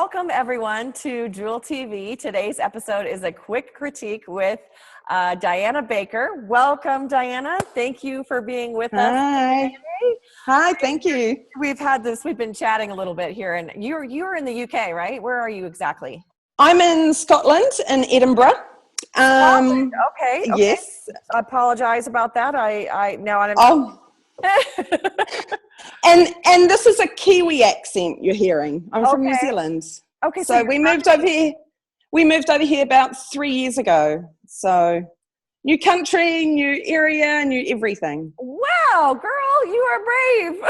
welcome everyone to Jewel TV. Today's episode is a quick critique with Diana Baker. Welcome, Diana. Thank you for being with us today. Hi, thank you. We've been chatting a little bit here, and you're in the UK, right? Where are you exactly? I'm in Scotland, in Edinburgh. Okay. Yes. I apologize about that. And this is a Kiwi accent you're hearing. I'm from New Zealand. Okay. So we moved over here. We moved over here about 3 years ago. So new country, new area, new everything. Wow, girl, you are brave.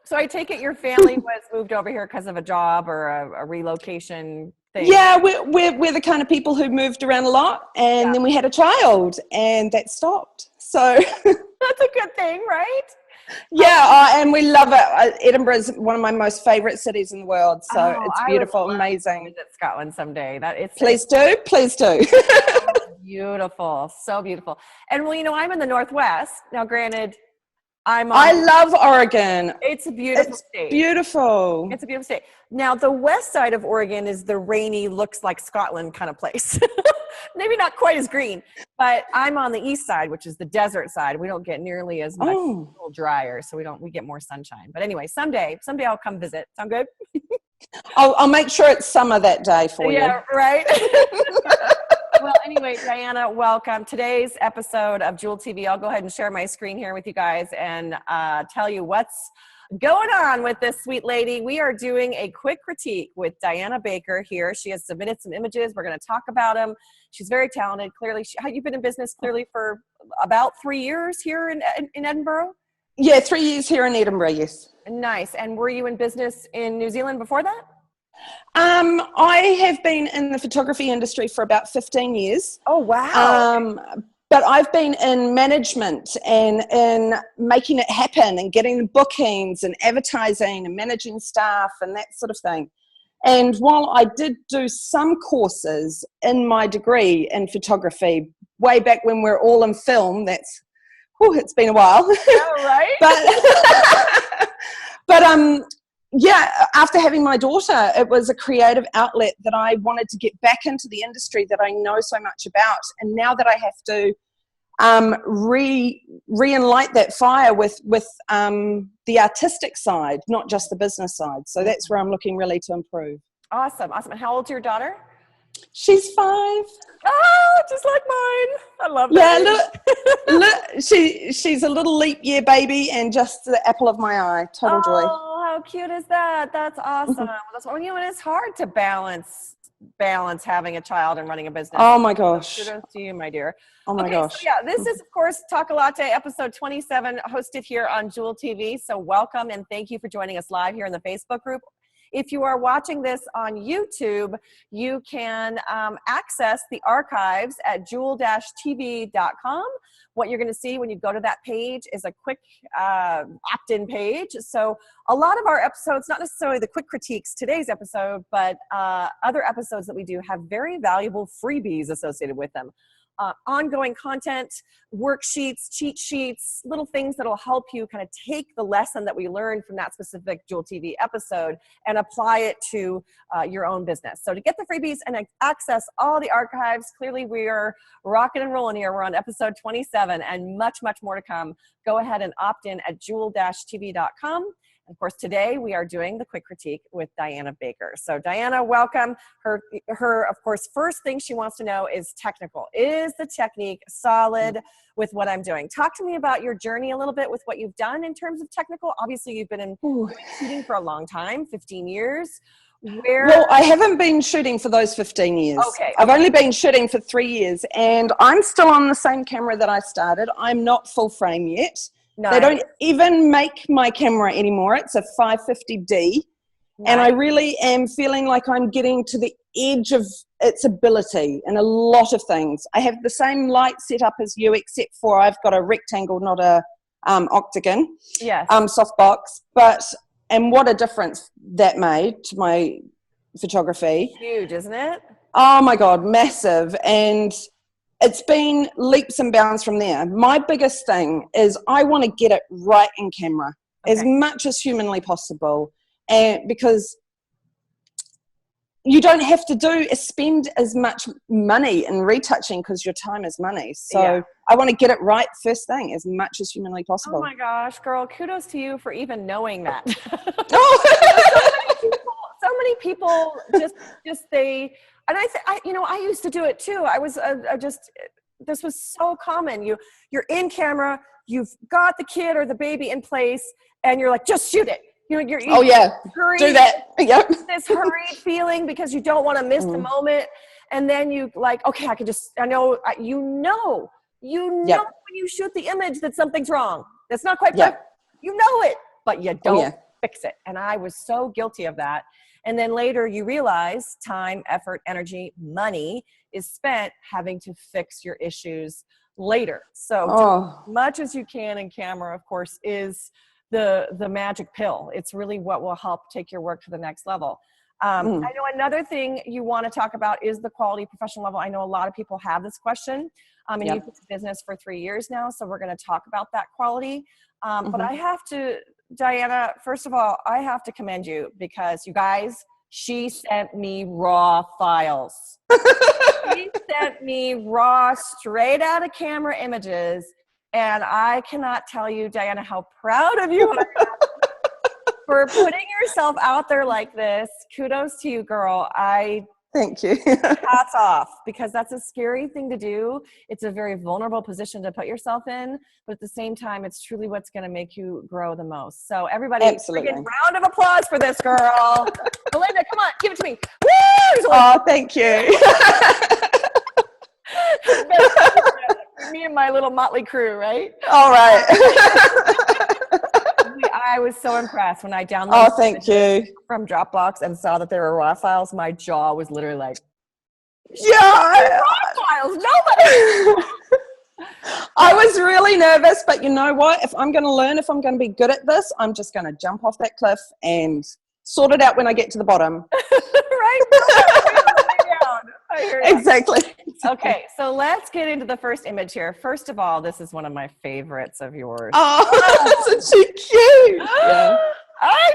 So I take it your family was moved over here because of a job or a relocation thing? Yeah, we're the kind of people who moved around a lot, and then we had a child, and that stopped. So that's a good thing, right? Yeah, and we love it. Edinburgh is one of my most favourite cities in the world, so it's beautiful, amazing. Visit Scotland someday. Please do. Beautiful, so beautiful. And well, I'm in the Northwest now. Granted, I love Oregon. It's a beautiful state. Beautiful. It's a beautiful state. Now, the west side of Oregon is the rainy, looks like Scotland kind of place. Maybe not quite as green, but I'm on the east side, which is the desert side. We don't get nearly as much, a little drier, so we get more sunshine. But anyway, someday I'll come visit. Sound good? I'll make sure it's summer that day for you. Yeah, right. Well, anyway, Diana, welcome. Today's episode of Jewel TV, I'll go ahead and share my screen here with you guys and tell you what's going on with this sweet lady. We are doing a quick critique with Diana Baker here. She has submitted some images. We're going to talk about them. She's very talented. Clearly, you've been in business clearly for about 3 years here in Edinburgh? Yeah, 3 years here in Edinburgh, yes. Nice. And were you in business in New Zealand before that? I have been in the photography industry for about 15 years. Oh, wow. But I've been in management and in making it happen and getting the bookings and advertising and managing staff and that sort of thing. And while I did do some courses in my degree in photography way back when we were all in film, it's been a while. Yeah, right? Yeah, after having my daughter, it was a creative outlet that I wanted to get back into the industry that I know so much about. And now that I have to re-enlight that fire with the artistic side, not just the business side. So that's where I'm looking really to improve. Awesome. And how old's your daughter? She's 5. Oh, just like mine. I love that. Yeah, look, she's a little leap year baby and just the apple of my eye. Total joy. Oh, how cute is that? That's awesome. And it's hard to balance having a child and running a business. Oh my gosh. So kudos to you, my dear. Oh my gosh. So yeah, this is of course Talk a Latte episode 27, hosted here on Jewel TV. So welcome and thank you for joining us live here in the Facebook group. If you are watching this on YouTube, you can access the archives at jewel-tv.com. What you're going to see when you go to that page is a quick opt-in page. So a lot of our episodes, not necessarily the quick critiques, today's episode, but other episodes that we do have very valuable freebies associated with them. Ongoing content, worksheets, cheat sheets, little things that will help you kind of take the lesson that we learned from that specific Jewel TV episode and apply it to your own business. So to get the freebies and access all the archives, clearly we are rocking and rolling here. We're on episode 27 and much, much more to come. Go ahead and opt in at jewel-tv.com. Of course, today we are doing the quick critique with Diana Baker. So Diana, welcome. Her, of course, first thing she wants to know is technical. Is the technique solid with what I'm doing? Talk to me about your journey a little bit with what you've done in terms of technical. Obviously, you've been in shooting for a long time, 15 years. Well, I haven't been shooting for those 15 years. Okay. I've only been shooting for 3 years, and I'm still on the same camera that I started. I'm not full frame yet. Nice. They don't even make my camera anymore. It's a 550D. Nice. And I really am feeling like I'm getting to the edge of its ability in a lot of things. I have the same light setup as you, except for I've got a rectangle, not a octagon, softbox. And what a difference that made to my photography. Huge, isn't it? Oh my God, massive. And it's been leaps and bounds from there. My biggest thing is I want to get it right in camera as much as humanly possible. And because you don't have to spend as much money in retouching because your time is money. So I want to get it right first thing as much as humanly possible. Oh my gosh, girl, kudos to you for even knowing that. So many people just they, and I used to do it too. I was this was so common. You're in camera, you've got the kid or the baby in place, and you're like, just shoot it. You're hurried, do that. Yep. This hurried feeling because you don't want to miss the moment. And then you like, okay, I know when you shoot the image that something's wrong. That's not quite perfect. You know it, but you don't fix it. And I was so guilty of that. And then later you realize time, effort, energy, money is spent having to fix your issues later. So do as much as you can in camera, of course, is the magic pill. It's really what will help take your work to the next level. I know another thing you want to talk about is the quality professional level. I know a lot of people have this question, and you've been in business for 3 years now, so we're going to talk about that quality. But I have to, Diana, first of all, I have to commend you because you guys, she sent me raw files. She sent me raw, straight out of camera images. And I cannot tell you, Diana, how proud of you I am for putting yourself out there like this. Kudos to you, girl. Thank you. Hats off, because that's a scary thing to do. It's a very vulnerable position to put yourself in, but at the same time, it's truly what's going to make you grow the most. So everybody, freaking round of applause for this girl. Melinda, come on, give it to me. Woo! Oh, thank you. Me and my little motley crew, right? All right. I was so impressed when I downloaded thank you. from Dropbox and saw that there were raw files. My jaw was literally like, raw files, nobody. I was really nervous, but you know what? If I'm going to learn, if I'm going to be good at this, I'm just going to jump off that cliff and sort it out when I get to the bottom. Right? Exactly. Okay, so let's get into the first image here. First of all, this is one of my favorites of yours. Oh, that's so cute. Yeah. I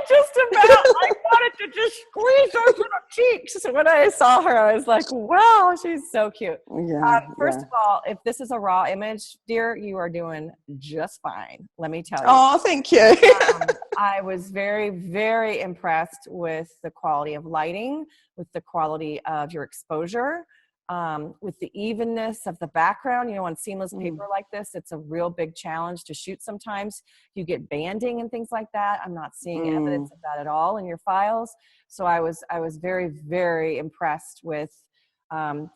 wanted to just squeeze those little cheeks. So when I saw her, I was like, wow, she's so cute. First of all, if this is a raw image, dear, you are doing just fine. Let me tell you. Oh, thank you. I was very, very impressed with the quality of lighting, with the quality of your exposure, with the evenness of the background. On seamless paper like this, it's a real big challenge to shoot sometimes. You get banding and things like that. I'm not seeing evidence of that at all in your files. So I was very, very impressed with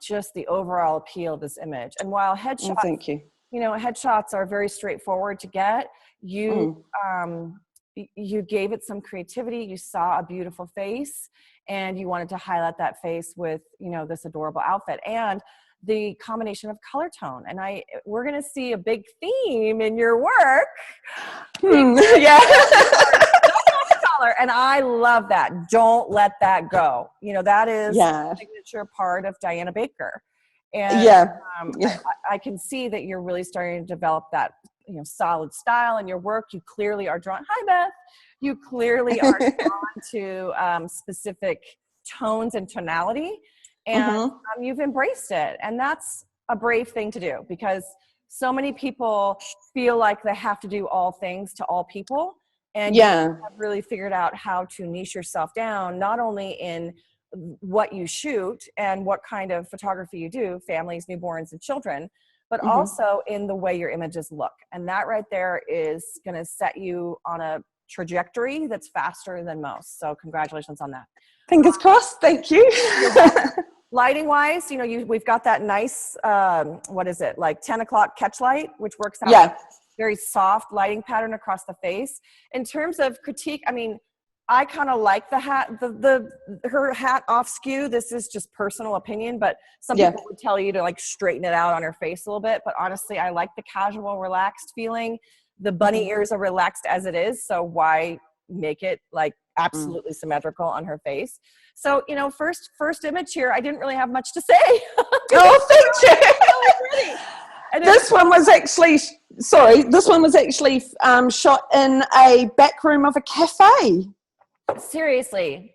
just the overall appeal of this image. And while headshots, thank you. Headshots are very straightforward to get, you gave it some creativity. You saw a beautiful face, and you wanted to highlight that face with, this adorable outfit and the combination of color tone. And we're going to see a big theme in your work. Yeah. Color. And I love that. Don't let that go. That is a signature part of Diana Baker. And I can see that you're really starting to develop that solid style in your work. You clearly are drawn. Hi, Beth. You clearly are drawn to specific tones and tonality, and you've embraced it. And that's a brave thing to do, because so many people feel like they have to do all things to all people. And you have really figured out how to niche yourself down, not only in what you shoot and what kind of photography you do, families, newborns, and children, but also in the way your images look. And that right there is going to set you on a trajectory that's faster than most. So congratulations on that. Fingers crossed. Thank you. Lighting wise, we've got that nice, what is it? Like 10 o'clock catch light, which works out very soft lighting pattern across the face. In terms of critique, I kind of like the hat, her hat off skew. This is just personal opinion, but some people would tell you to like straighten it out on her face a little bit. But honestly, I like the casual, relaxed feeling. The bunny ears are relaxed as it is, so why make it like absolutely symmetrical on her face? So, first image here, I didn't really have much to say. Oh, thank you. And this one was actually shot in a back room of a cafe. Seriously.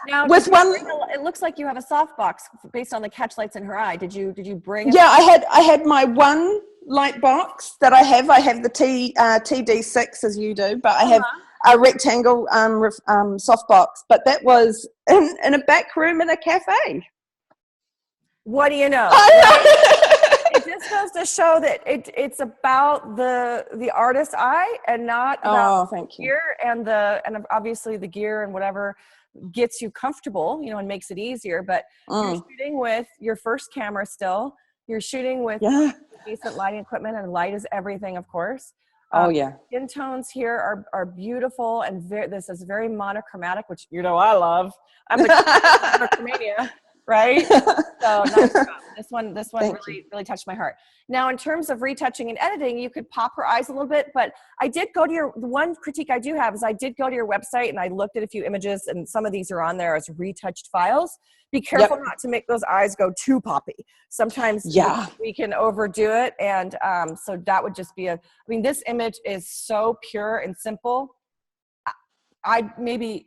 Now, with one, it looks like you have a softbox based on the catch lights in her eye. Did you bring? Yeah, I had my one light box that I have. I have the TD6 as you do, but I have a rectangle softbox. But that was in a back room in a cafe. What do you know? It just goes to show that it's about the artist's eye and not about gear and obviously the gear and whatever gets you comfortable, and makes it easier. But you're shooting with your first camera still. You're shooting with decent lighting equipment, and light is everything, of course. Skin tones here are beautiful, and this is very monochromatic, which I love. I'm the monochromania. Right? So nice job. This one really touched my heart. Now, in terms of retouching and editing, you could pop her eyes a little bit, but I did go to the one critique I do have is I did go to your website and I looked at a few images, and some of these are on there as retouched files. Be careful not to make those eyes go too poppy. Sometimes we can overdo it. And so that would just be this image is so pure and simple. I'd maybe,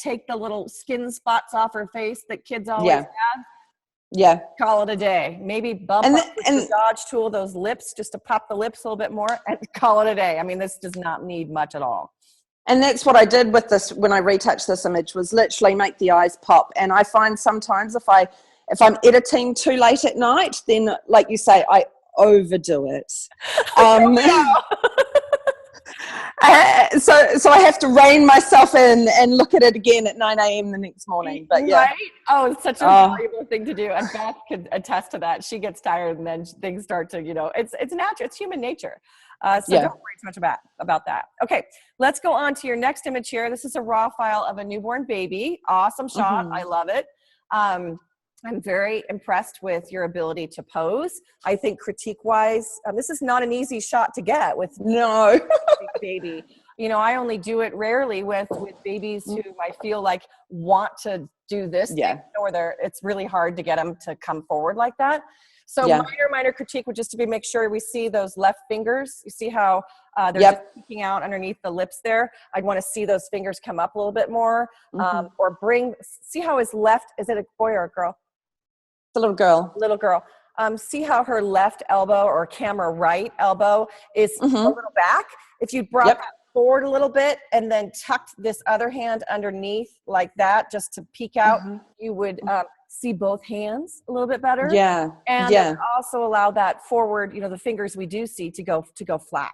take the little skin spots off her face that kids always have. Yeah. Call it a day. Maybe bump up with the Dodge tool, those lips, just to pop the lips a little bit more, and call it a day. This does not need much at all. And that's what I did with this when I retouched this image, was literally make the eyes pop. And I find sometimes if I'm editing too late at night, then like you say, I overdo it. So I have to rein myself in and look at it again at 9 a.m. the next morning. But right? Oh, it's such a valuable thing to do. And Beth could attest to that. She gets tired, and then things start to, it's natural. It's human nature. So don't worry too much about that. Okay, let's go on to your next image here. This is a raw file of a newborn baby. Awesome shot. I love it. I'm very impressed with your ability to pose. I think critique-wise, this is not an easy shot to get with baby. I only do it rarely with babies who I feel like want to do this thing, or it's really hard to get them to come forward like that. So minor critique would just to make sure we see those left fingers. You see how they're just peeking out underneath the lips there. I'd want to see those fingers come up a little bit more, or see how his left, is it a boy or a girl? It's a little girl. Little girl. See how her left elbow or camera right elbow is a little back. If you brought that forward a little bit and then tucked this other hand underneath like that, just to peek out, you would see both hands a little bit better. And also allow that forward, the fingers we do see to go flat.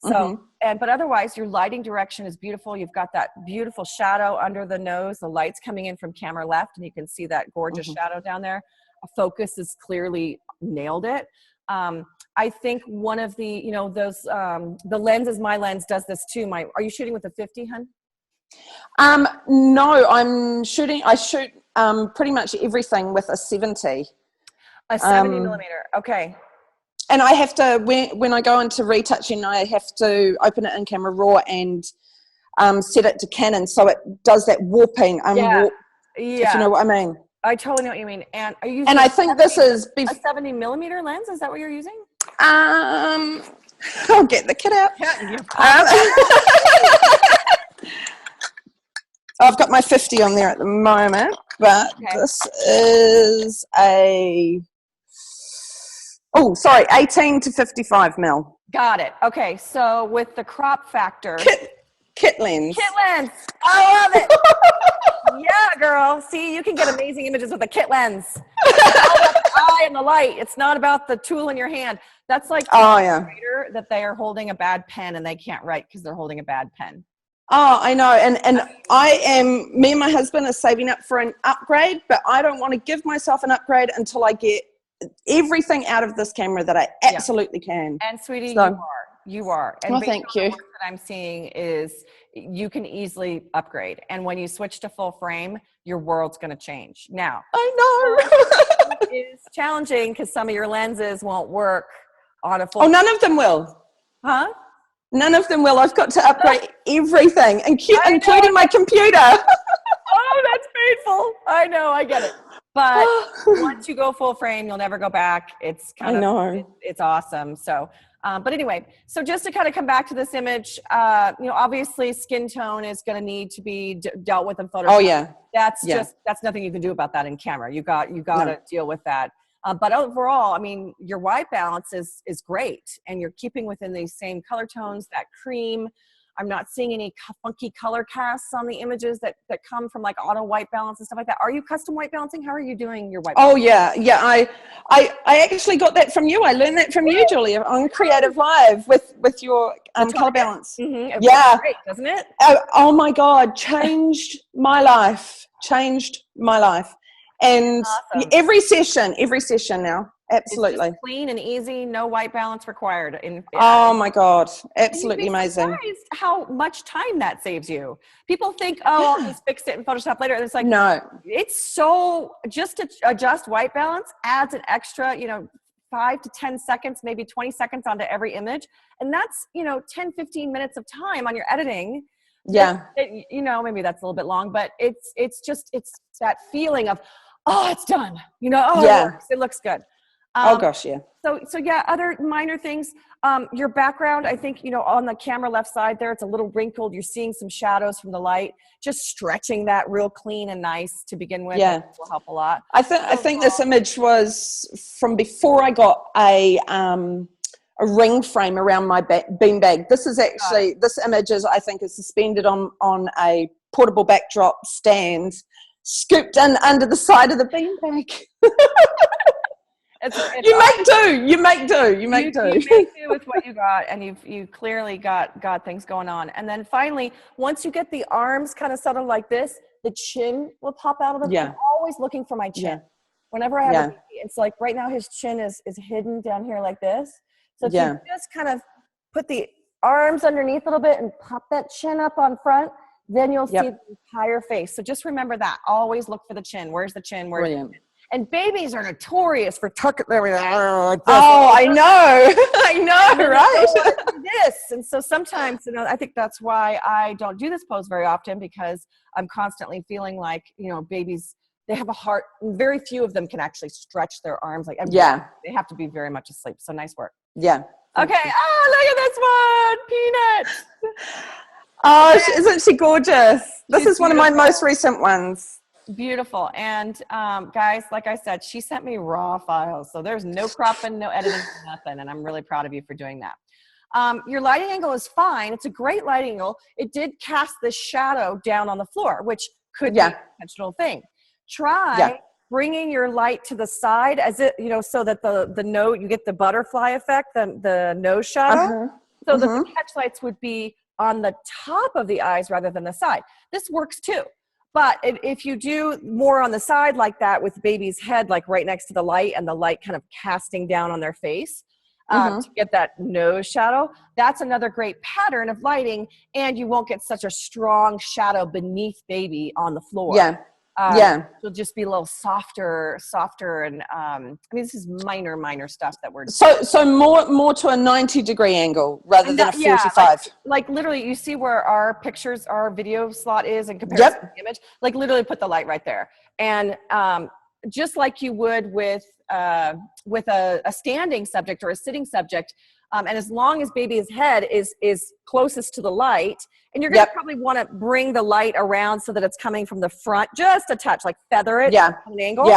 So, but otherwise your lighting direction is beautiful. You've got that beautiful shadow under the nose, the light's coming in from camera left, and you can see that gorgeous shadow down there. Focus is clearly nailed it. I think one of the, the lenses, my lens does this too. Are you shooting with a 50, hun? No, I shoot pretty much everything with a 70. A 70 millimeter, okay. And I have to, when I go into retouching, I have to open it in Camera Raw and set it to Canon, so it does that warping, if you know what I mean. I totally know what you mean. And are you using I think this is a 70 millimeter lens? Is that what you're using? I'll get the kit out. I've got my 50 on there at the moment, but this is 18 to 55 mil. Got it. Okay, so with the crop factor. Kit lens. Kit lens. I love it. Yeah, girl. See, you can get amazing images with a kit lens. It's all about the eye and the light. It's not about the tool in your hand. That's like writer that they are holding a bad pen and they can't write because they're holding a bad pen. Oh, I know. And me and my husband are saving up for an upgrade, but I don't want to give myself an upgrade until I get everything out of this camera that I absolutely can. And sweetie, you are. And thank you. That I'm seeing is you can easily upgrade. And when you switch to full frame, your world's going to change. Now, I know. it is challenging because some of your lenses won't work on a full. Oh, none of them will. Huh? None of them will. I've got to upgrade everything, including my computer. Oh, that's painful. I know. I get it. But once you go full frame, you'll never go back. It's kind of, it's awesome. So, but anyway, so just to kind of come back to this image, you know, obviously skin tone is going to need to be dealt with in Photoshop. Oh yeah. That's nothing you can do about that in camera. You got to deal with that. But overall, I mean, your white balance is great, and you're keeping within these same color tones, that cream. I'm not seeing any funky color casts on the images that come from like auto white balance and stuff like that. Are you custom white balancing? How are you doing your white balance? Oh yeah. I actually got that from you. I learned that from you, Julia, on Creative Live with your color balance. Mm-hmm. Yeah. Great, doesn't it? Oh my God, changed my life. And awesome. every session now. Absolutely. It's clean and easy, no white balance required. Oh my God, absolutely amazing. Surprised how much time that saves you. People think, oh, I'll just fix it in Photoshop later. And it's like, no, it's so, just to adjust white balance adds an extra, you know, 5 to 10 seconds, maybe 20 seconds onto every image. And that's, you know, 10, 15 minutes of time on your editing. Yeah. You know, maybe that's a little bit long, but it's that feeling of, oh, it's done. You know, oh, it looks good. Oh gosh, yeah. So yeah, other minor things. Your background, I think, you know, on the camera left side there, it's a little wrinkled. You're seeing some shadows from the light. Just stretching that real clean and nice to begin with. Yeah, will help a lot. I think this image was from before I got a ring frame around my beanbag. This is actually, this image is, I think, is suspended on a portable backdrop stand, scooped in under the side of the beanbag. You make do. You make do with what you got, and you clearly got things going on. And then finally, once you get the arms kind of settled like this, the chin will pop out of the. I'm always looking for my chin. Yeah. Whenever I have a baby, it's like right now his chin is hidden down here like this. So if you just kind of put the arms underneath a little bit and pop that chin up on front, then you'll see the entire face. So just remember that. Always look for the chin. Where's the chin? Where's the chin? And babies are notorious for tucking everything like this. Oh, I know, right? This, and so sometimes, you know, I think that's why I don't do this pose very often, because I'm constantly feeling like, you know, babies, they have a heart. Very few of them can actually stretch their arms like. They have to be very much asleep. So nice work. Yeah. Okay. Oh, look at this one, Peanut. Oh, isn't she gorgeous? This is one of my most recent ones. Beautiful. And guys, like I said, she sent me raw files, so there's no cropping, no editing, nothing, and I'm really proud of you for doing that. Your lighting angle is fine. It's a great lighting angle. It did cast this shadow down on the floor, which could be an intentional thing. Try bringing your light to the side, as it, you know, so that the nose, you get the butterfly effect, the nose shadow, so that the catch lights would be on the top of the eyes rather than the side. This works too. But if you do more on the side like that, with baby's head like right next to the light and the light kind of casting down on their face to get that nose shadow, that's another great pattern of lighting, and you won't get such a strong shadow beneath baby on the floor. It'll just be a little softer, and I mean, this is minor stuff that we're so more to a 90-degree angle rather than a 45. Like literally, you see where our video slot is in comparison to the image. Like literally, put the light right there, and just like you would with a standing subject or a sitting subject. And as long as baby's head is closest to the light, and you're going to probably want to bring the light around so that it's coming from the front, just a touch, like feather it at an angle.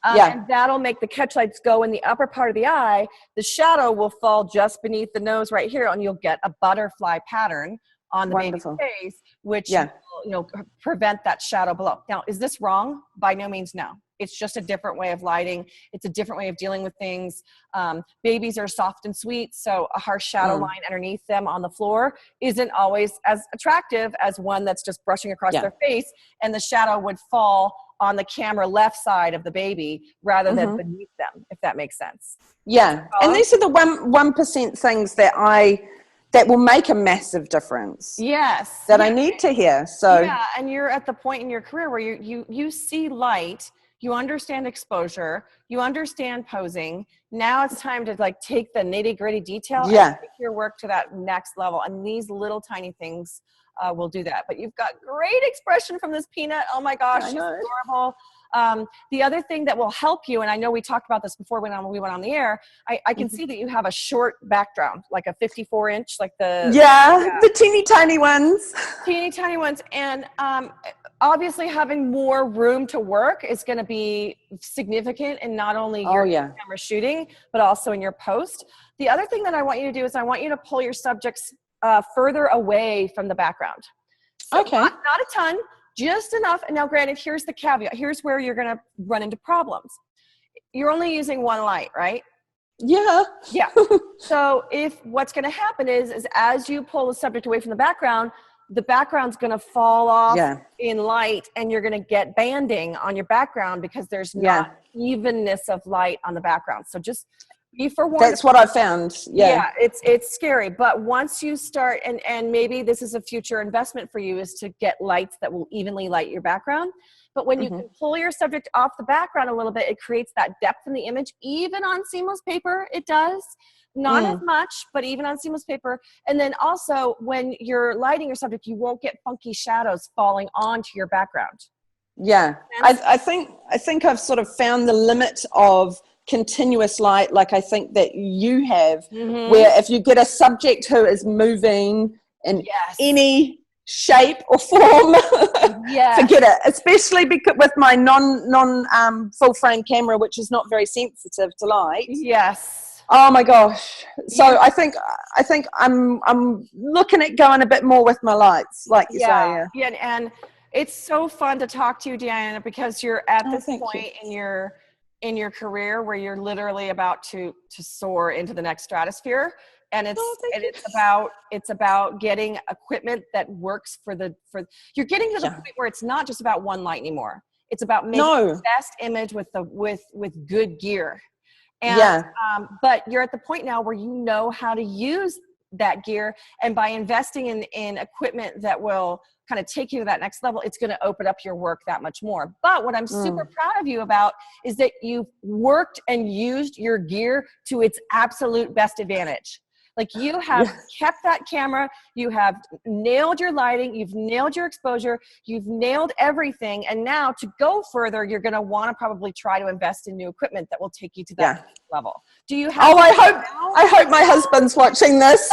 And that'll make the catch lights go in the upper part of the eye. The shadow will fall just beneath the nose right here, and you'll get a butterfly pattern on the baby's face, which will, you know, prevent that shadow below. Now, is this wrong? By no means, no. It's just a different way of lighting. It's a different way of dealing with things. Babies are soft and sweet, so a harsh shadow line underneath them on the floor isn't always as attractive as one that's just brushing across their face, and the shadow would fall on the camera left side of the baby rather than beneath them, if that makes sense. Yeah, and these are the 1% things that will make a massive difference. Yes. That I need to hear. So yeah, and you're at the point in your career where you see light, you understand exposure, you understand posing. Now it's time to like take the nitty-gritty detail and take your work to that next level. And these little tiny things will do that. But you've got great expression from this Peanut. Oh my gosh, she's adorable. The other thing that will help you, and I know we talked about this before when we went on the air, I can see that you have a short background, like a 54-inch, like the teeny tiny ones. Teeny tiny ones. And obviously having more room to work is going to be significant in not only your camera shooting, but also in your post. The other thing that I want you to do is I want you to pull your subjects further away from the background. So not a ton, just enough. And now granted, here's the caveat. Here's where you're going to run into problems. You're only using one light, right? Yeah. Yeah. So if what's going to happen is as you pull the subject away from the background's going to fall off in light, and you're going to get banding on your background because there's not evenness of light on the background. So just be forewarned. That's what I found. Yeah, it's scary. But once you start, and maybe this is a future investment for you, is to get lights that will evenly light your background. But when you can pull your subject off the background a little bit, it creates that depth in the image. Even on seamless paper, it does. Not as much, but even on seamless paper. And then also when you're lighting your subject, you won't get funky shadows falling onto your background. Yeah, I think I've sort of found the limit of continuous light, like I think that you have, where if you get a subject who is moving in any shape or form, forget it. Especially because with my non full frame camera, which is not very sensitive to light. Yes. Oh my gosh. So I think I'm looking at going a bit more with my lights, like you say. Yeah, and it's so fun to talk to you, Diana, because you're at this point in your career where you're literally about to soar into the next stratosphere. And it's about getting equipment that works for you're getting to the point where it's not just about one light anymore. It's about making the best image with good gear. And but you're at the point now where you know how to use that gear, and by investing in equipment that will kind of take you to that next level, it's going to open up your work that much more. But what I'm super proud of you about is that you've worked and used your gear to its absolute best advantage. Like you have kept that camera, you have nailed your lighting, you've nailed your exposure, you've nailed everything. And now to go further, you're going to want to probably try to invest in new equipment that will take you to that next level. Do you have I hope my husband's watching this.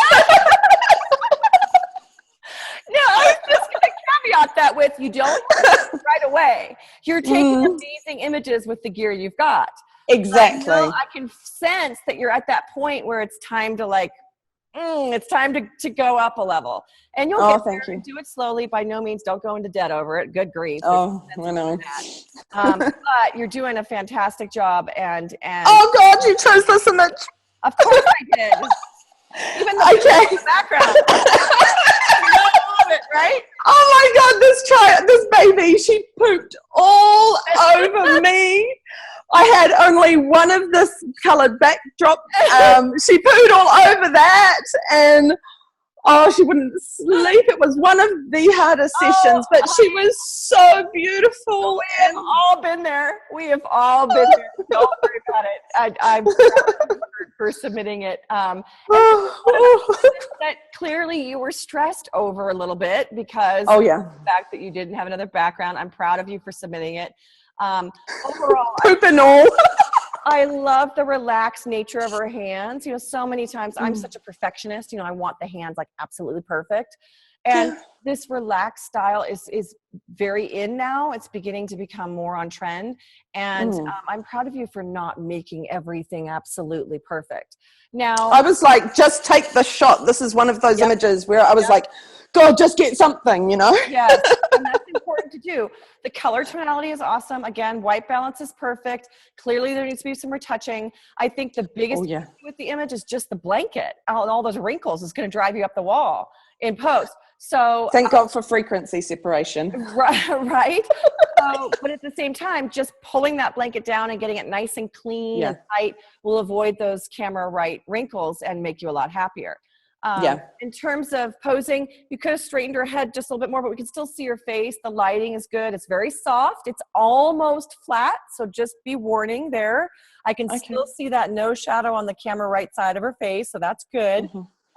No, I was just going to caveat that with you don't right away. You're taking amazing images with the gear you've got. Exactly. I can sense that you're at that point where it's time to it's time to go up a level. And you'll get there. Thank you. Do it slowly. By no means, don't go into debt over it. Good grief. Oh, I know. But you're doing a fantastic job. And oh God, you chose this image. Of course I did. Even the background. It, right? Oh my God, this baby, she pooped all over me. I had only one of this coloured backdrop. She pooed all over that, and she wouldn't sleep. It was one of the hardest sessions, but she was so beautiful. We have all been there. We have all been there. Don't worry about it. I'm proud for submitting it. That clearly you were stressed over a little bit because of the fact that you didn't have another background. I'm proud of you for submitting it. Overall, poop and all. I love the relaxed nature of her hands. So many times I'm such a perfectionist. I want the hands like absolutely perfect. And this relaxed style is very in now. It's beginning to become more on trend. And I'm proud of you for not making everything absolutely perfect. Now, I was like, just take the shot. This is one of those images where I was like, God, just get something, Yes, and that's important to do. The color tonality is awesome. Again, white balance is perfect. Clearly, there needs to be some retouching. I think the biggest issue with the image is just the blanket. All those wrinkles is going to drive you up the wall in post. So thank God for frequency separation. Right. But at the same time, just pulling that blanket down and getting it nice and clean and tight will avoid those camera right wrinkles and make you a lot happier. In terms of posing, you could have straightened her head just a little bit more, but we can still see your face. The lighting is good. It's very soft. It's almost flat. So just be warning there. I can still see that no shadow on the camera right side of her face. So that's good.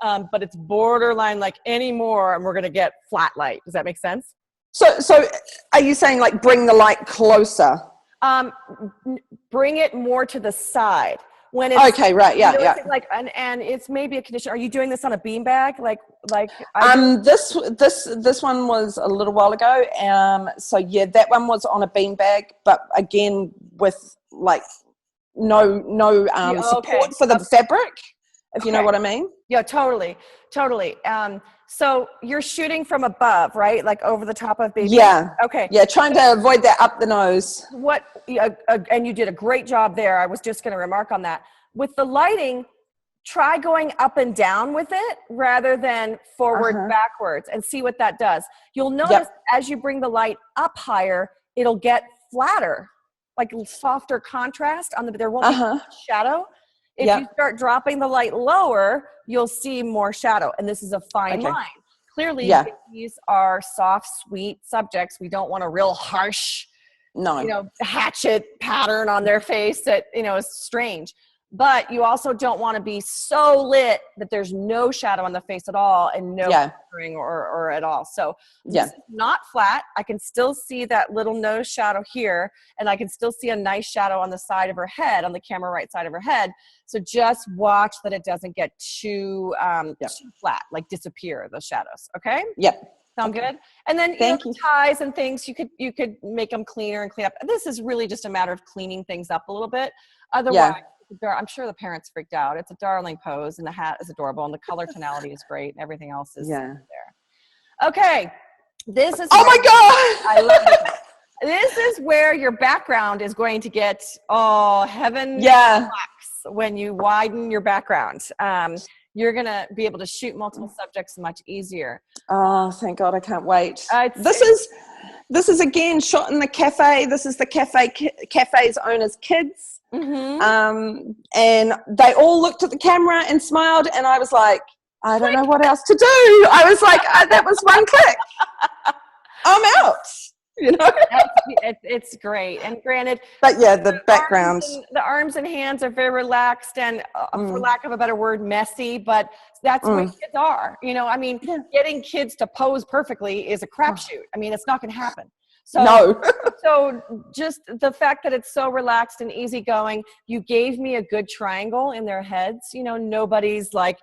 But it's borderline like any more and we're going to get flat light. Does that make sense? So are you saying like bring the light closer? Bring it more to the side. When it's okay, right, yeah, yeah. Like, and it's maybe a condition. Are you doing this on a beanbag? Like this one was a little while ago. So yeah, that one was on a beanbag, but again with like no support for the fabric, if you know what I mean. Yeah, totally. So you're shooting from above, right? Like over the top of baby? Yeah. Okay. Yeah, trying to avoid that up the nose. And you did a great job there. I was just going to remark on that. With the lighting, try going up and down with it rather than forward, backwards, and see what that does. You'll notice as you bring the light up higher, it'll get flatter, like softer contrast on there won't be much shadow. If you start dropping the light lower, you'll see more shadow. And this is a fine line. Clearly, these are soft, sweet subjects. We don't want a real harsh, hatchet pattern on their face that, is strange. But you also don't want to be so lit that there's no shadow on the face at all and no coloring or at all. So this is not flat. I can still see that little nose shadow here, and I can still see a nice shadow on the side of her head, on the camera right side of her head. So just watch that it doesn't get too flat, like disappear the shadows. Okay? Yep. Sound good? And then the ties and things, you could make them cleaner and clean up. This is really just a matter of cleaning things up a little bit. Otherwise, I'm sure the parents freaked out. It's a darling pose, and the hat is adorable, and the color tonality is great, and everything else is there. Okay, this is. Oh my God! I love it. This is where your background is going to get heaven. When you widen your background, you're gonna be able to shoot multiple subjects much easier. Oh, thank God! I can't wait. This is again shot in the cafe. This is the cafe's owner's kids. And they all looked at the camera and smiled, and I was like, I don't know what else to do. I was like, that was one click. I'm out. It's great. And granted, but the background, the arms and hands are very relaxed and for lack of a better word, messy, but that's what kids are. Getting kids to pose perfectly is a crapshoot. It's not going to happen. So, so just the fact that it's so relaxed and easygoing, you gave me a good triangle in their heads. Nobody's like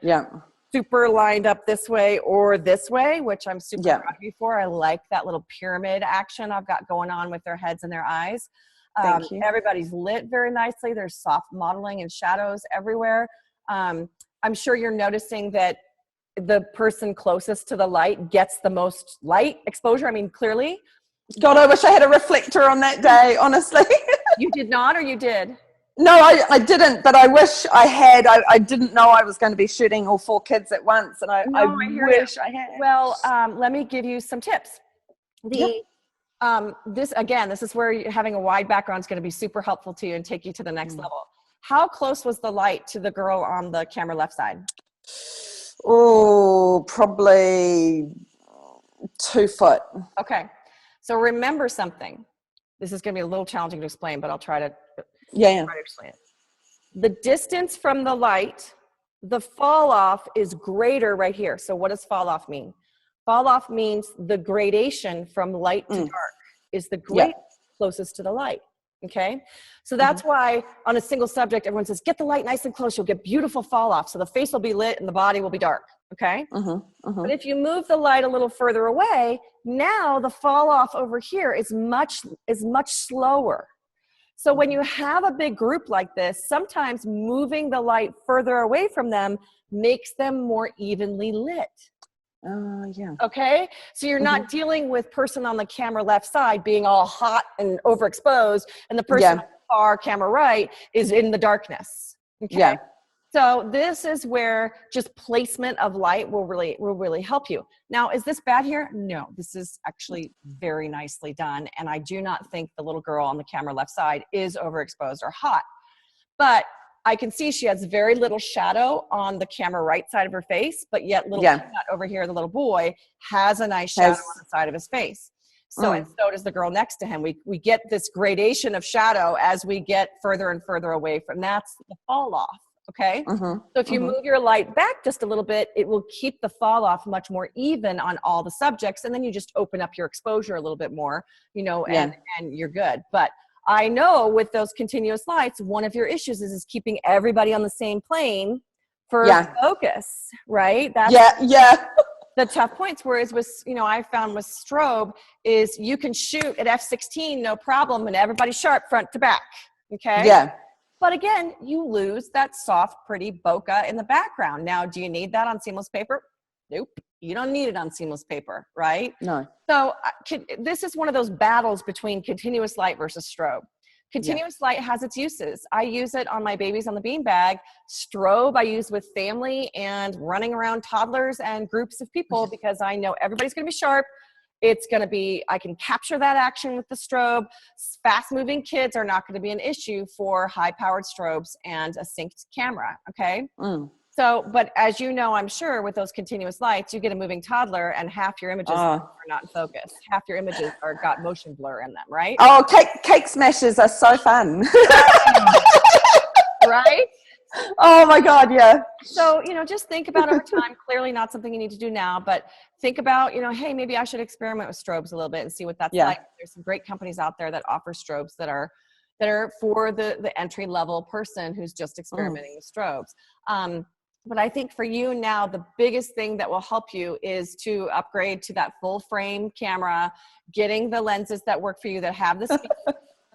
super lined up this way or this way, which I'm super proud of you for. I like that little pyramid action I've got going on with their heads and their eyes. Thank you. Everybody's lit very nicely. There's soft modeling and shadows everywhere. I'm sure you're noticing that the person closest to the light gets the most light exposure. Clearly. God, I wish I had a reflector on that day, honestly. You did not, or you did? No, I didn't, but I wish I had. I didn't know I was going to be shooting all 4 kids at once, and I wish I had. Well, let me give you some tips. This is where having a wide background is going to be super helpful to you and take you to the next level. How close was the light to the girl on the camera left side? Oh, probably 2 foot. Okay. So remember something. This is going to be a little challenging to explain, but I'll try to explain it. The distance from the light, the fall off is greater right here. So what does fall off mean? Fall off means the gradation from light to dark is the closest to the light. Okay. So that's why on a single subject, everyone says, get the light nice and close. You'll get beautiful fall off. So the face will be lit and the body will be dark. Okay. But if you move the light a little further away, now the fall off over here is much slower. So when you have a big group like this, sometimes moving the light further away from them makes them more evenly lit. Okay. So you're not dealing with person on the camera left side being all hot and overexposed, and the person on the far camera right is in the darkness. Okay. So this is where just placement of light will really help you. Now, is this bad here? No, this is actually very nicely done. And I do not think the little girl on the camera left side is overexposed or hot. But I can see she has very little shadow on the camera right side of her face, but yet little over here, the little boy, has a nice shadow on the side of his face. So, and so does the girl next to him. We get this gradation of shadow as we get further and further away from, that's the fall off. Okay. So if you move your light back just a little bit, it will keep the fall off much more even on all the subjects. And then you just open up your exposure a little bit more, and you're good. But I know with those continuous lights, one of your issues is keeping everybody on the same plane for focus, right? That's the tough points. Whereas with, I found with strobe is you can shoot at f/16, no problem, and everybody's sharp front to back. Okay. Yeah. But again, you lose that soft, pretty bokeh in the background. Now, do you need that on seamless paper? Nope. You don't need it on seamless paper, right? No. So this is one of those battles between continuous light versus strobe. Continuous light has its uses. I use it on my babies on the beanbag. Strobe I use with family and running around toddlers and groups of people because I know everybody's going to be sharp. It's going to be, I can capture that action with the strobe. Fast moving kids are not going to be an issue for high powered strobes and a synced camera. Okay. So, but as you know, I'm sure with those continuous lights, you get a moving toddler and half your images are not in focus. Half your images are got motion blur in them, right? Oh, cake smashes are so fun. Right? Oh my God, yeah. So, just think about over time, clearly not something you need to do now, but think about, hey, maybe I should experiment with strobes a little bit and see what that's like. There's some great companies out there that offer strobes that are for the entry level person who's just experimenting with strobes. But I think for you now, the biggest thing that will help you is to upgrade to that full frame camera, getting the lenses that work for you that have the speed.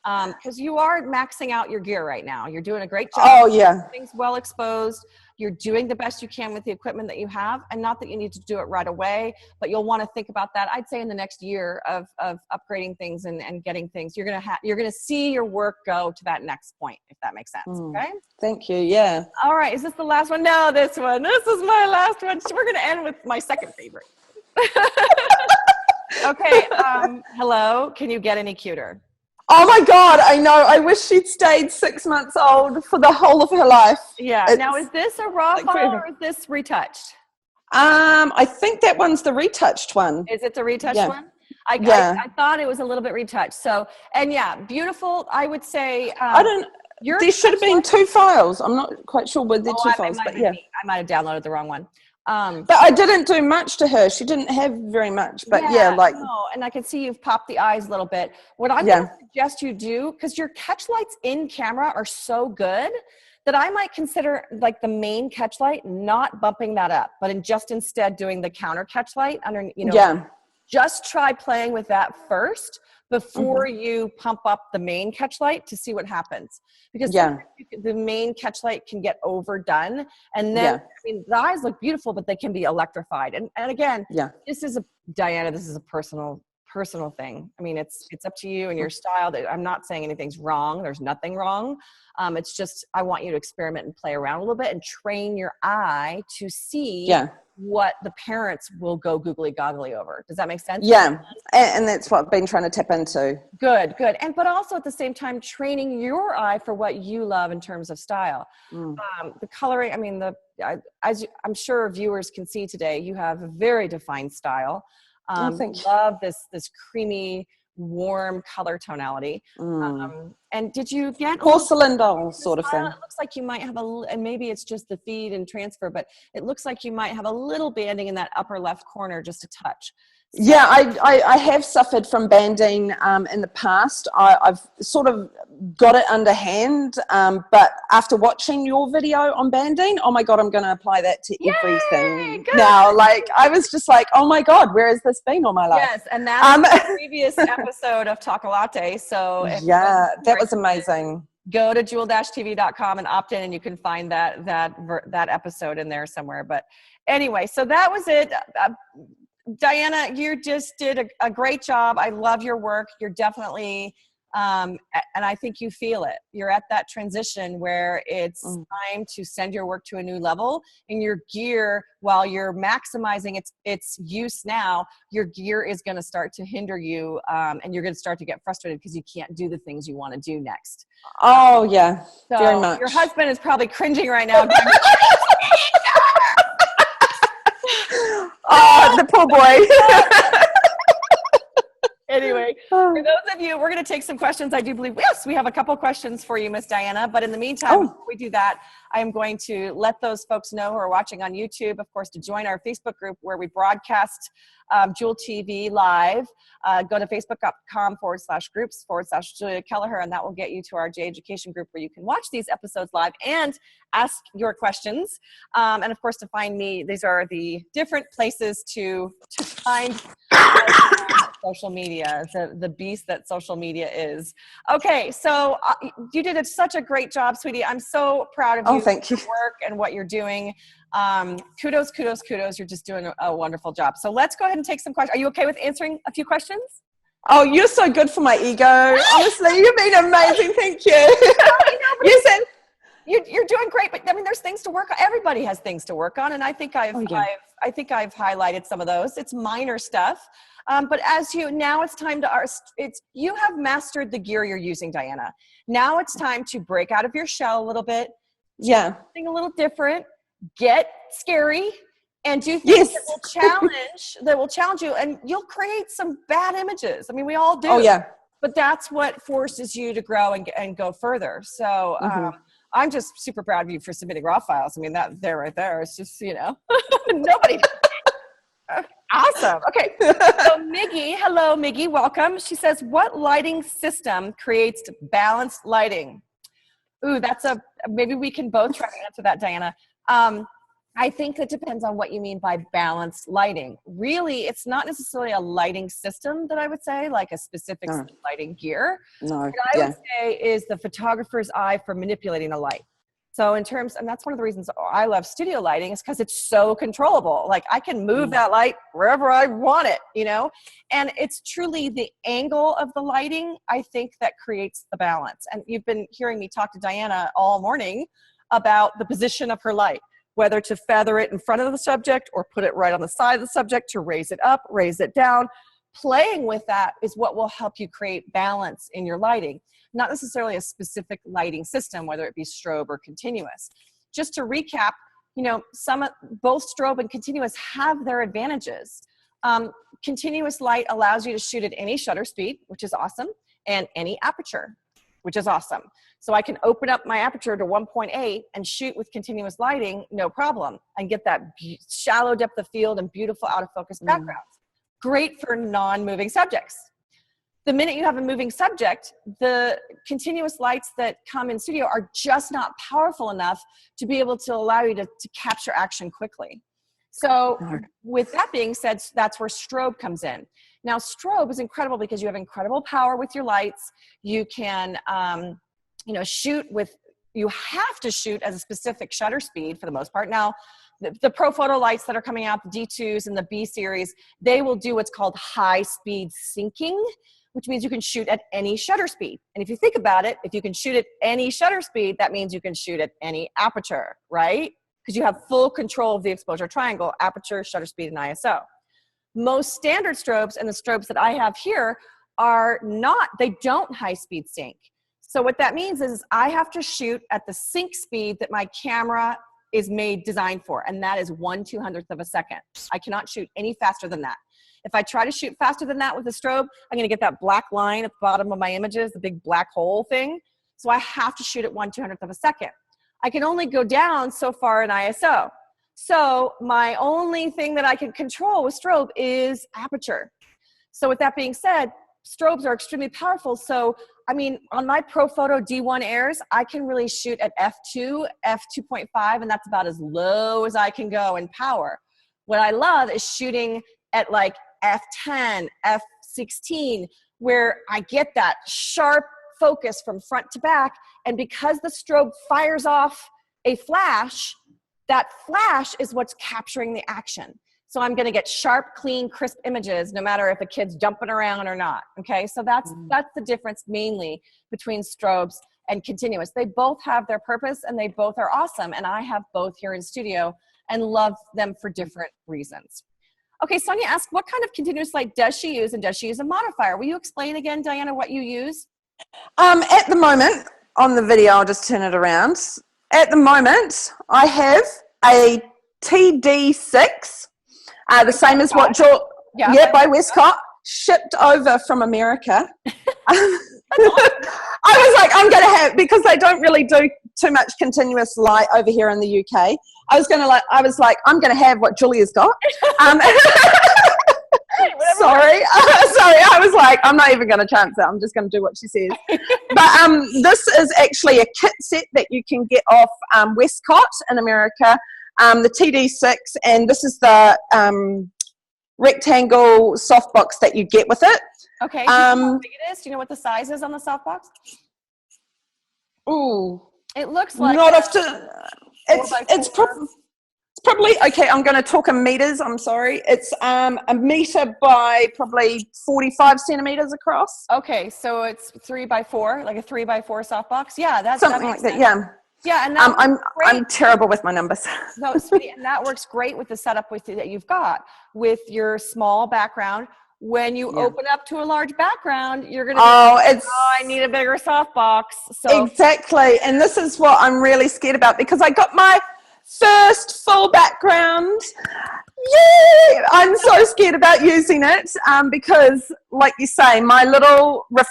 Because you are maxing out your gear right now. You're doing a great job. Oh, yeah. Things well exposed. You're doing the best you can with the equipment that you have. And not that you need to do it right away, but you'll want to think about that. I'd say in the next year of upgrading things and getting things, you're going to see your work go to that next point, if that makes sense. Okay. Thank you. Yeah. All right. Is this the last one? No, this one. This is my last one. So we're going to end with my second favorite. Okay. Hello. Can you get any cuter? Oh my God, I know. I wish she'd stayed 6 months old for the whole of her life. Yeah. Now, is this a raw file or is this retouched? I think that one's the retouched one. Is it the retouched one? I thought it was a little bit retouched. So, and beautiful. I would say. There should have been 2 files. I'm not quite sure whether they're 2 files, but yeah. I might have downloaded the wrong one. But I didn't do much to her. She didn't have very much, but no, and I can see you've popped the eyes a little bit. What I'm going to suggest you do, because your catch lights in camera are so good that I might consider like the main catch light, not bumping that up, but instead doing the counter catch light under, just try playing with that first before you pump up the main catch light to see what happens. Because the main catch light can get overdone. And then, the eyes look beautiful, but they can be electrified. And again, Diana, this is a personal thing. I mean, it's up to you and your style. I'm not saying anything's wrong. There's nothing wrong. It's just, I want you to experiment and play around a little bit and train your eye to see what the parents will go googly goggly over. Does that make sense? Yeah. And that's what I've been trying to tap into. Good. But also at the same time, training your eye for what you love in terms of style. The coloring, as I'm sure viewers can see today, you have a very defined style. Love this creamy, warm color tonality. And did you get porcelain doll sort of thing? It looks like you might have and maybe it's just the feed and transfer, but it looks like you might have a little banding in that upper left corner, just a touch. So, yeah, I have suffered from banding in the past. I've sort of got it underhand, but after watching your video on banding, oh my God, I'm going to apply that to everything now. Like, I was just like, oh my God, where has this been all my life? Yes, and that's the previous episode of Talk a Latte. So that was amazing. Go to jewel-tv.com and opt in, and you can find that episode in there somewhere. But anyway, so that was it. Diana, you just did a great job. I love your work. You're definitely, and I think you feel it. You're at that transition where it's time to send your work to a new level, and your gear, while you're maximizing its use now, your gear is going to start to hinder you, and you're going to start to get frustrated because you can't do the things you want to do next. Oh yeah, so very much. Your husband is probably cringing right now. Oh, the poor boy. Anyway, For those of you, we're going to take some questions. I do believe, yes, we have a couple questions for you, Miss Diana. But in the meantime, before we do that, I am going to let those folks know who are watching on YouTube, of course, to join our Facebook group where we broadcast Jewel TV live. Go to facebook.com/groups/Julia Kelleher, and that will get you to our J Education group where you can watch these episodes live and ask your questions. And of course, to find me, these are the different places to find social media, the beast that social media is. Okay, so you did such a great job, sweetie. I'm so proud of you. Oh, thank you. Your work and what you're doing. Kudos. You're just doing a wonderful job. So let's go ahead and take some questions. Are you okay with answering a few questions? Oh, you're so good for my ego. Honestly, you've been amazing. Thank you. You said you're doing great, but I mean, there's things to work on. Everybody has things to work on, and I think I've highlighted some of those. It's minor stuff, but now it's time to you have mastered the gear you're using, Diana. Now it's time to break out of your shell a little bit. Yeah, something a little different. Get scary. And do things that will challenge you, and you'll create some bad images. I mean, we all do. Oh, yeah. But that's what forces you to grow and go further. So I'm just super proud of you for submitting raw files. I mean, that right there is just, nobody. Awesome. Okay. So Miggy, hello, Miggy, welcome. She says, what lighting system creates balanced lighting? Ooh, maybe we can both try to answer that, Diana. I think it depends on what you mean by balanced lighting. Really, it's not necessarily a lighting system that I would say, like a specific lighting gear. No. What I would say is the photographer's eye for manipulating the light. So and that's one of the reasons I love studio lighting is because it's so controllable. Like I can move that light wherever I want it, and it's truly the angle of the lighting, I think, that creates the balance. And you've been hearing me talk to Diana all morning about the position of her light, whether to feather it in front of the subject or put it right on the side of the subject, to raise it up, raise it down. Playing with that is what will help you create balance in your lighting, not necessarily a specific lighting system, whether it be strobe or continuous. Just to recap, both strobe and continuous have their advantages. Continuous light allows you to shoot at any shutter speed, which is awesome, and any aperture, which is awesome. So I can open up my aperture to 1.8 and shoot with continuous lighting, no problem, and get that shallow depth of field and beautiful out of focus backgrounds. Great for non-moving subjects. The minute you have a moving subject, the continuous lights that come in studio are just not powerful enough to be able to allow you to capture action quickly. So with that being said, that's where strobe comes in. Now, strobe is incredible because you have incredible power with your lights. You can, you have to shoot at a specific shutter speed for the most part. Now, the Pro Photo lights that are coming out, the D2s and the B series, they will do what's called high speed syncing, which means you can shoot at any shutter speed. And if you think about it, if you can shoot at any shutter speed, that means you can shoot at any aperture, right? Because you have full control of the exposure triangle, aperture, shutter speed, and ISO. Most standard strobes and the strobes that I have here they don't high speed sync. So what that means is I have to shoot at the sync speed that my camera is designed for, and that is 1/200th of a second. I cannot shoot any faster than that. If I try to shoot faster than that with a strobe, I'm gonna get that black line at the bottom of my images, the big black hole thing. So I have to shoot at 1/200th of a second. I can only go down so far in ISO. So my only thing that I can control with strobe is aperture. So with that being said, strobes are extremely powerful. So, I mean, on my Pro Photo D1 Airs, I can really shoot at f2, f2.5, and that's about as low as I can go in power. What I love is shooting at like f10, f16, where I get that sharp focus from front to back. And because the strobe fires off a flash, that flash is what's capturing the action. So I'm gonna get sharp, clean, crisp images, no matter if a kid's jumping around or not, okay? So that's the difference mainly between strobes and continuous. They both have their purpose and they both are awesome, and I have both here in studio and love them for different reasons. Okay, Sonia asked, what kind of continuous light does she use, and does she use a modifier? Will you explain again, Diana, what you use? At the moment, on the video, I'll just turn it around. At the moment, I have a TD6, the same as what by Westcott. shipped over from America. I was like, I'm going to have, because they don't really do too much continuous light over here in the UK. I was like, I'm going to have what Julia's got. Sorry. I was like, I'm not even going to chance it. I'm just going to do what she says. But this is actually a kit set that you can get off Westcott in America, the TD6, and this is the rectangle softbox that you get with it. Okay. Do you know how big it is? Do you know what the size is on the softbox? Ooh. It looks like not often. It's probably okay. I'm going to talk in meters. I'm sorry. It's a meter by probably 45 centimeters across. Okay, so it's 3x4, like a 3x4 softbox. Yeah, that's something like that. Yeah. Yeah, and I'm terrible with my numbers. No, sweetie, and that works great with the setup that you've got with your small background. When you open up to a large background, you're going to I need a bigger softbox. So exactly, and this is what I'm really scared about, because I got my first full background. Yay! I'm so scared about using it because, like you say, my little my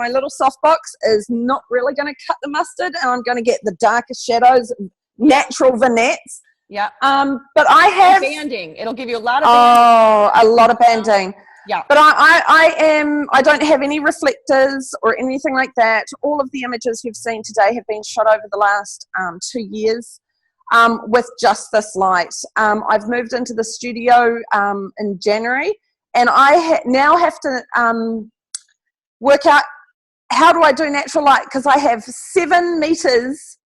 little softbox is not really going to cut the mustard, and I'm going to get the darker shadows, natural vignettes. Yeah. But I have banding. It'll give you a lot of banding. a lot of banding. Yeah. But I don't have any reflectors or anything like that. All of the images you've seen today have been shot over the last 2 years with just this light. I've moved into the studio in January, and I now have to work out how do I do natural light, because I have 7 meters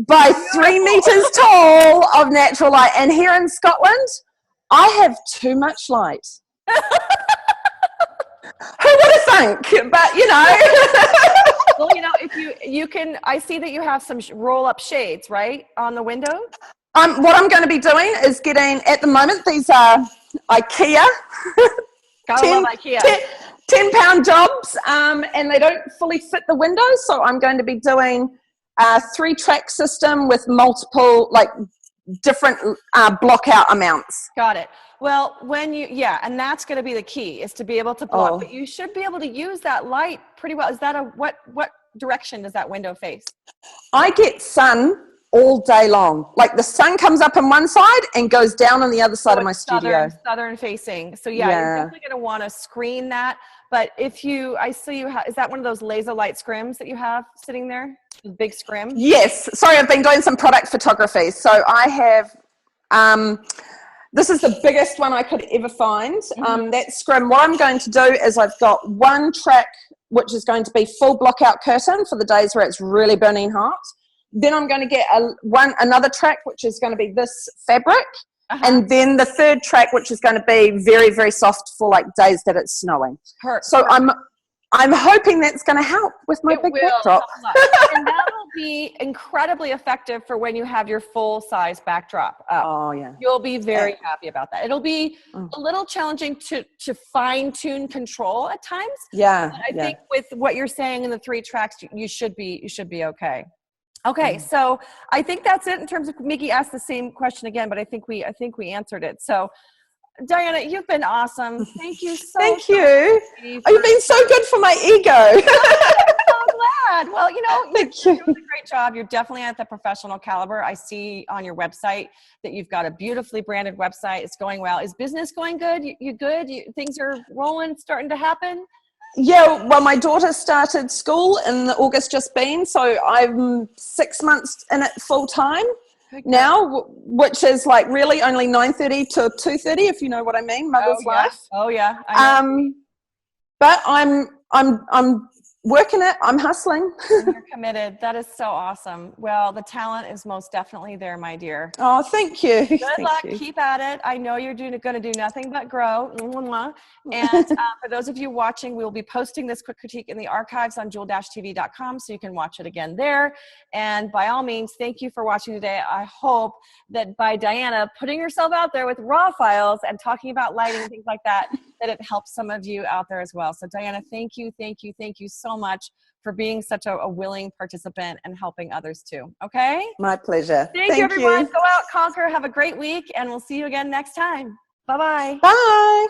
by 3 meters tall of natural light, and here in Scotland I have too much light. Who would have thunk? But you know. Well, you know, if you can, I see that you have some roll-up shades, right, on the window. What I'm going to be doing is getting, at the moment, these are IKEA. Gotta love IKEA. 10-pound jobs, and they don't fully fit the windows, so I'm going to be doing a 3-track system with multiple, like, different block out amounts. Got it. Well, and that's going to be the key, is to be able to block, but you should be able to use that light pretty well. Is that what direction does that window face? I get sun all day long. Like the sun comes up on one side and goes down on the other side of my studio. Southern facing. So you're definitely going to want to screen that. But I see you is that one of those laser light scrims that you have sitting there? The big scrim? Yes. Sorry, I've been doing some product photography. So I have, this is the biggest one I could ever find. That scrim, what I'm going to do is I've got 1 track, which is going to be full block out curtain for the days where it's really burning hot. Then I'm going to get another track, which is going to be this fabric. And then the 3rd track, which is going to be very, very soft for like days that it's snowing. So I'm hoping that's going to help with my big backdrop. And that will be incredibly effective for when you have your full size backdrop up. Oh yeah. You'll be very happy about that. It'll be a little challenging to fine tune control at times. Yeah. But I think with what you're saying in the 3 tracks, you should be okay. Okay, so I think that's it in terms of, Mickey asked the same question again, but I think we answered it. So Diana, you've been awesome. Thank you so much. Thank you. You've been so good for my ego. I'm so glad. Well, you know, you're doing a great job. You're definitely at the professional caliber. I see on your website that you've got a beautifully branded website. It's going well. Is business going good? You good? Things are rolling, starting to happen? Yeah, well, my daughter started school in August just been, so I'm 6 months in it full time now, which is like really only 9:30 to 2:30, if you know what I mean, mother's life. Oh yeah. But I'm working it. I'm hustling. You're committed. That is so awesome. Well, the talent is most definitely there, my dear. Oh, thank you. Good luck. Keep at it. I know you're going to do nothing but grow. And for those of you watching, we'll be posting this quick critique in the archives on jewel-tv.com, so you can watch it again there. And by all means, thank you for watching today. I hope that by Diana putting herself out there with raw files and talking about lighting and things like that, that it helps some of you out there as well. So Diana, thank you so much for being such a willing participant and helping others too. Okay? My pleasure. Thank you, everyone. Go out, conquer, have a great week, and we'll see you again next time. Bye-bye. Bye.